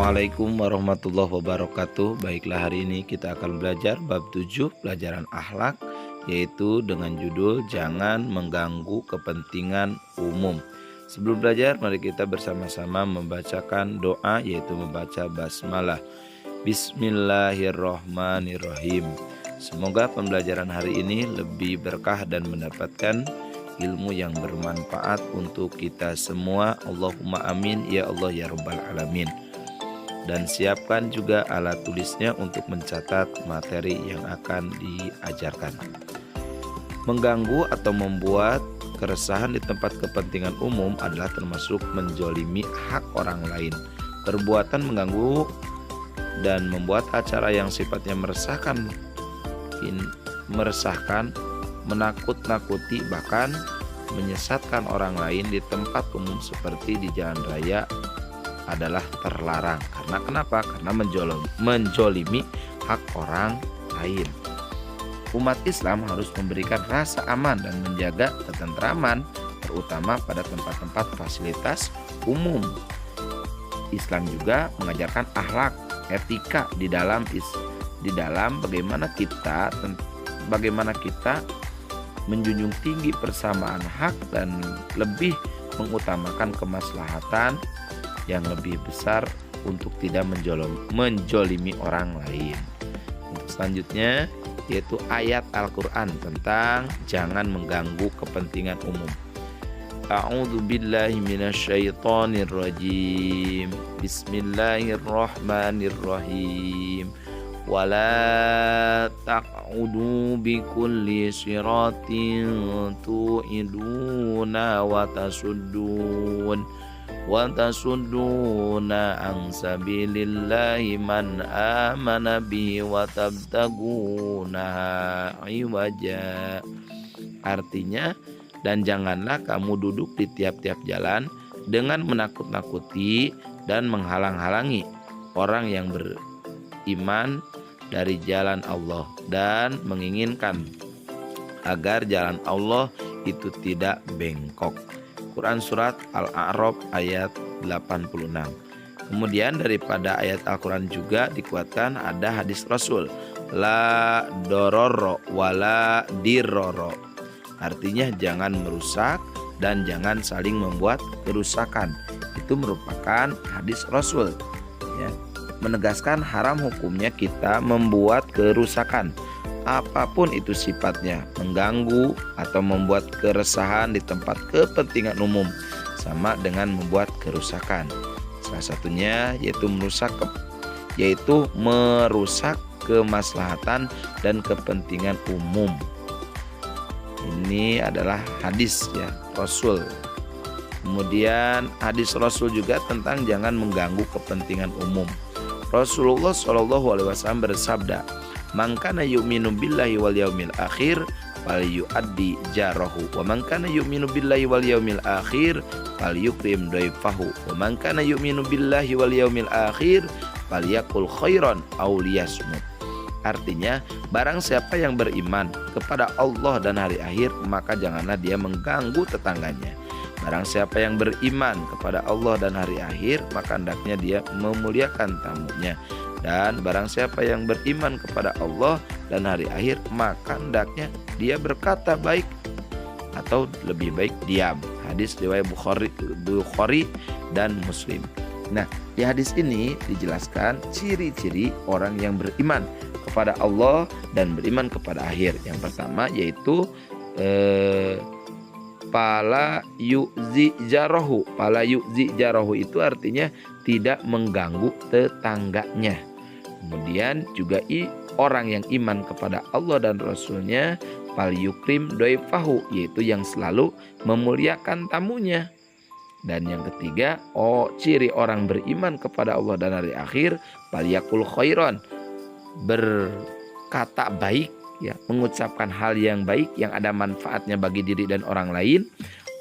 Assalamualaikum warahmatullahi wabarakatuh. Baiklah, hari ini kita akan belajar bab 7 pelajaran akhlak, yaitu dengan judul Jangan Mengganggu Kepentingan Umum. Sebelum belajar, mari kita bersama-sama membacakan doa, yaitu membaca basmalah. Bismillahirrohmanirrohim. Semoga pembelajaran hari ini lebih berkah dan mendapatkan ilmu yang bermanfaat untuk kita semua. Allahumma amin ya Allah ya rabbal alamin. Dan siapkan juga alat tulisnya untuk mencatat materi yang akan diajarkan. Mengganggu atau membuat keresahan di tempat kepentingan umum adalah termasuk menjolimi hak orang lain. Perbuatan mengganggu dan membuat acara yang sifatnya meresahkan, menakut-nakuti, bahkan menyesatkan orang lain di tempat umum seperti di jalan raya adalah terlarang. Karena kenapa? Karena menjolimi hak orang lain. Umat Islam harus memberikan rasa aman dan menjaga ketentraman, terutama pada tempat-tempat fasilitas umum. Islam juga mengajarkan akhlak, etika di dalam bagaimana kita menjunjung tinggi persamaan hak dan lebih mengutamakan kemaslahatan yang lebih besar untuk tidak menjolimi orang lain. Untuk selanjutnya yaitu ayat Al-Quran tentang jangan mengganggu kepentingan umum. A'udzu billahi minasyaitonir rajim. Bismillahirrahmanirrahim. Wala taq'udu bikulli siratin tu'iduna wa tasudduna an sabilillahi man amana bihi wa tabtaguna iwaja. Artinya, dan janganlah kamu duduk di tiap-tiap jalan dengan menakut-nakuti dan menghalang-halangi orang yang beriman dari jalan Allah dan menginginkan agar jalan Allah itu tidak bengkok. Quran Surat Al-A'raf ayat 86. Kemudian daripada ayat Al-Quran juga dikuatkan ada hadis Rasul, la dororo wala diroro. Artinya jangan merusak dan jangan saling membuat kerusakan. Itu merupakan hadis Rasul, ya, menegaskan haram hukumnya kita membuat kerusakan, apapun itu sifatnya, mengganggu atau membuat keresahan di tempat kepentingan umum, sama dengan membuat kerusakan. Salah satunya yaitu merusak kemaslahatan dan kepentingan umum. Ini adalah hadis, ya, Rasul. Kemudian hadis Rasul juga tentang jangan mengganggu kepentingan umum. Rasulullah SAW bersabda, "Man kana yu'minu billahi wal yaumil akhir falyu'addi jarahu, wa man kana yu'minu billahi wal yaumil akhir falyukrim dhaifahu, wa man kana yu'minu billahi wal yaumil akhir falyakul khairan aw liyasmut." Artinya, barang siapa yang beriman kepada Allah dan hari akhir, maka janganlah dia mengganggu tetangganya. Barang siapa yang beriman kepada Allah dan hari akhir, maka hendaknya dia memuliakan tamunya. Dan barang siapa yang beriman kepada Allah dan hari akhir, maka hendaknya dia berkata baik atau lebih baik diam. Hadis riwayat Bukhari dan Muslim. Nah, di hadis ini dijelaskan ciri-ciri orang yang beriman kepada Allah dan beriman kepada akhir. Yang pertama yaitu Pala yu'zi jarahu. Pala yu'zi jarahu itu artinya tidak mengganggu tetangganya. Kemudian juga orang yang iman kepada Allah dan Rasulnya, fal yukrim dhaifahu, yaitu yang selalu memuliakan tamunya. Dan yang ketiga, ciri orang beriman kepada Allah dan hari akhir, fal yakul khairan, berkata baik, ya, mengucapkan hal yang baik yang ada manfaatnya bagi diri dan orang lain.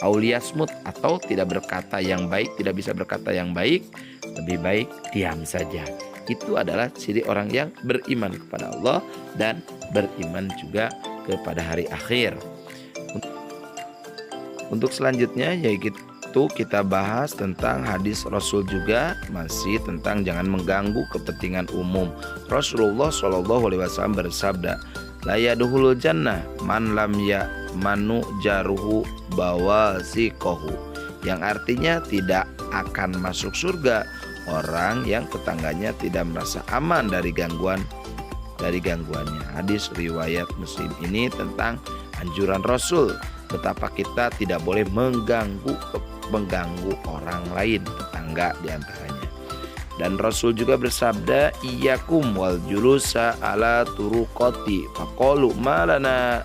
Auliyasmut, atau tidak berkata yang baik, tidak bisa berkata yang baik, lebih baik diam saja. Itu adalah ciri orang yang beriman kepada Allah dan beriman juga kepada hari akhir. Untuk selanjutnya itu kita bahas tentang hadis Rasul juga, masih tentang jangan mengganggu kepentingan umum. Rasulullah Shallallahu Alaihi Wasallam bersabda, la yadkhulul jannah man lam manu jaruhu bawasiqahu, yang artinya tidak akan masuk surga orang yang tetangganya tidak merasa aman dari gangguannya. Hadis riwayat Muslim ini tentang anjuran Rasul betapa kita tidak boleh mengganggu orang lain, tetangga diantaranya. Dan Rasul juga bersabda, iyyakum wal julusa ala turuqati faqalu malana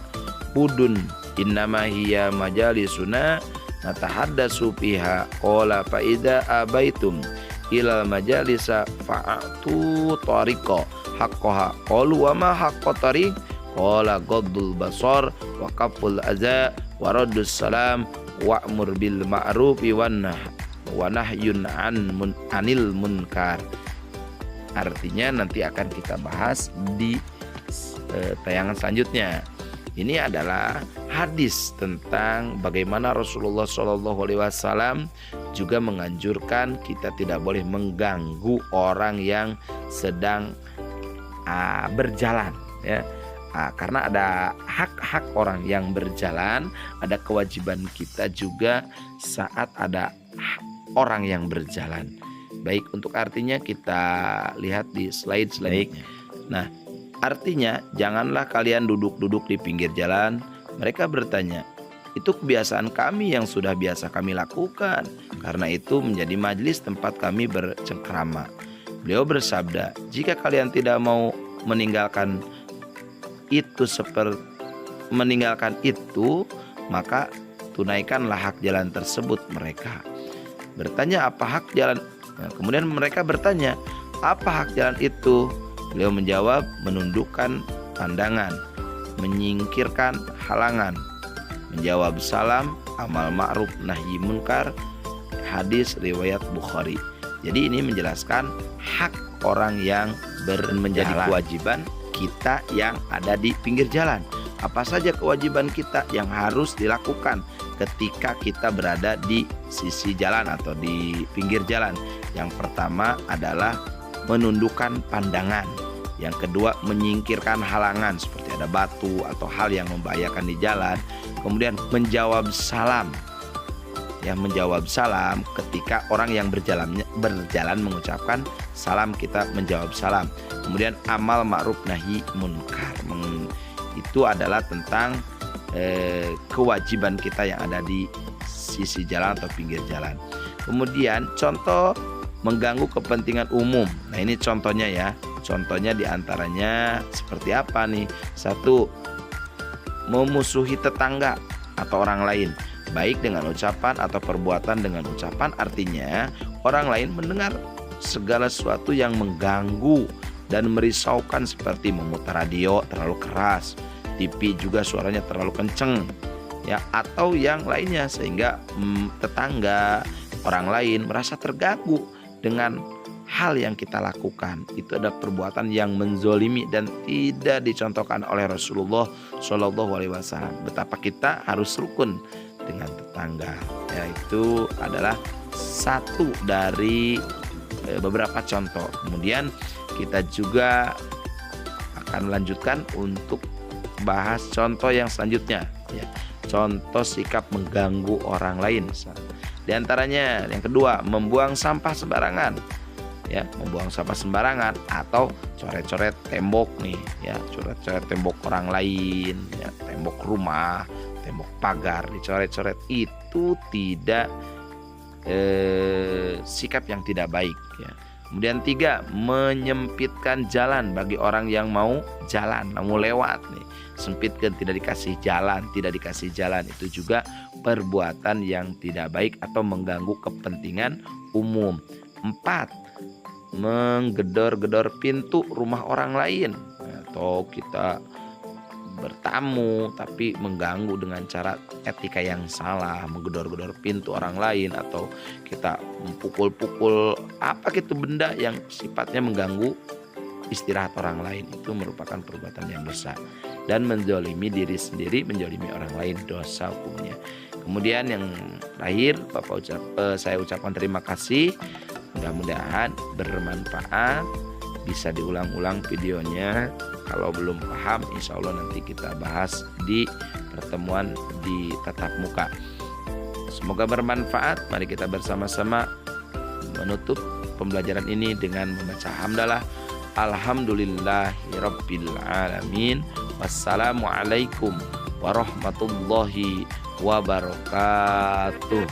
budun innama hiya majalisuna natahaddatsu fiha qala fa idza abaitum ilal majalisa fa'atu tariqa haqqaha qalu wa ma haqqu tariq qala ghaddul basar wa kaful adza wa raddus salam wa'mur bil ma'rufi wa nahyun anil munkar. Artinya nanti akan kita bahas di tayangan selanjutnya. Ini adalah hadis tentang bagaimana Rasulullah SAW juga menganjurkan kita tidak boleh mengganggu orang yang sedang berjalan, ya. Karena ada hak-hak orang yang berjalan, ada kewajiban kita juga saat ada orang yang berjalan. Baik, untuk artinya kita lihat di slide selanjutnya. Nah, artinya janganlah kalian duduk-duduk di pinggir jalan. Mereka bertanya, itu kebiasaan kami yang sudah biasa kami lakukan. Karena itu menjadi majelis tempat kami bercengkrama. Beliau bersabda, jika kalian tidak mau meninggalkan itu, maka tunaikanlah hak jalan tersebut. Mereka bertanya, apa hak jalan? Nah, kemudian mereka bertanya, apa hak jalan itu? Beliau menjawab, menundukkan pandangan, menyingkirkan halangan, menjawab salam, amal ma'ruf nahi munkar. Hadis riwayat Bukhari. Jadi ini menjelaskan hak orang yang menjadi kewajiban kita yang ada di pinggir jalan. Apa saja kewajiban kita yang harus dilakukan ketika kita berada di sisi jalan atau di pinggir jalan? Yang pertama adalah menundukkan pandangan. Yang kedua, menyingkirkan halangan seperti ada batu atau hal yang membahayakan di jalan. Kemudian menjawab salam. Menjawab salam ketika orang yang berjalan mengucapkan salam, kita menjawab salam. Kemudian amal ma'ruf nahi munkar, itu adalah tentang kewajiban kita yang ada di sisi jalan atau pinggir jalan. Kemudian contoh mengganggu kepentingan umum. Nah, ini contohnya ya. Contohnya diantaranya seperti apa nih? 1. Memusuhi tetangga atau orang lain, baik dengan ucapan atau perbuatan. Dengan ucapan artinya orang lain mendengar segala sesuatu yang mengganggu dan merisaukan, seperti memutar radio terlalu keras, TV juga suaranya terlalu kenceng, ya, atau yang lainnya, sehingga tetangga orang lain merasa terganggu dengan hal yang kita lakukan. Itu ada perbuatan yang menzolimi dan tidak dicontohkan oleh Rasulullah Shallallahu Alaihi Wasallam. Betapa kita harus rukun dengan tetangga, ya, itu adalah satu dari beberapa contoh. Kemudian kita juga akan melanjutkan untuk bahas contoh yang selanjutnya, ya, contoh sikap mengganggu orang lain. Di antaranya yang kedua, membuang sampah sembarangan, ya, membuang sampah sembarangan atau coret-coret tembok nih, ya, coret-coret tembok orang lain, ya, tembok rumah, tembok pagar dicoret-coret. Itu tidak sikap yang tidak baik, ya. Kemudian 3, menyempitkan jalan bagi orang yang mau jalan, mau lewat nih. Sempitkan, tidak dikasih jalan, itu juga perbuatan yang tidak baik atau mengganggu kepentingan umum. 4, menggedor-gedor pintu rumah orang lain, atau kita bertamu tapi mengganggu dengan cara etika yang salah, menggedor-gedor pintu orang lain, atau kita memukul-pukul apa gitu benda yang sifatnya mengganggu istirahat orang lain. Itu merupakan perbuatan yang dosa dan menzalimi diri sendiri, menzalimi orang lain, dosa hukumnya. Kemudian yang terakhir saya ucapkan terima kasih. Mudah-mudahan bermanfaat, bisa diulang-ulang videonya. Kalau belum paham, insya Allah nanti kita bahas di pertemuan di tatap muka. Semoga bermanfaat. Mari kita bersama-sama menutup pembelajaran ini dengan membaca hamdalah. Alhamdulillahirabbil alamin. Wassalamualaikum warahmatullahi wabarakatuh.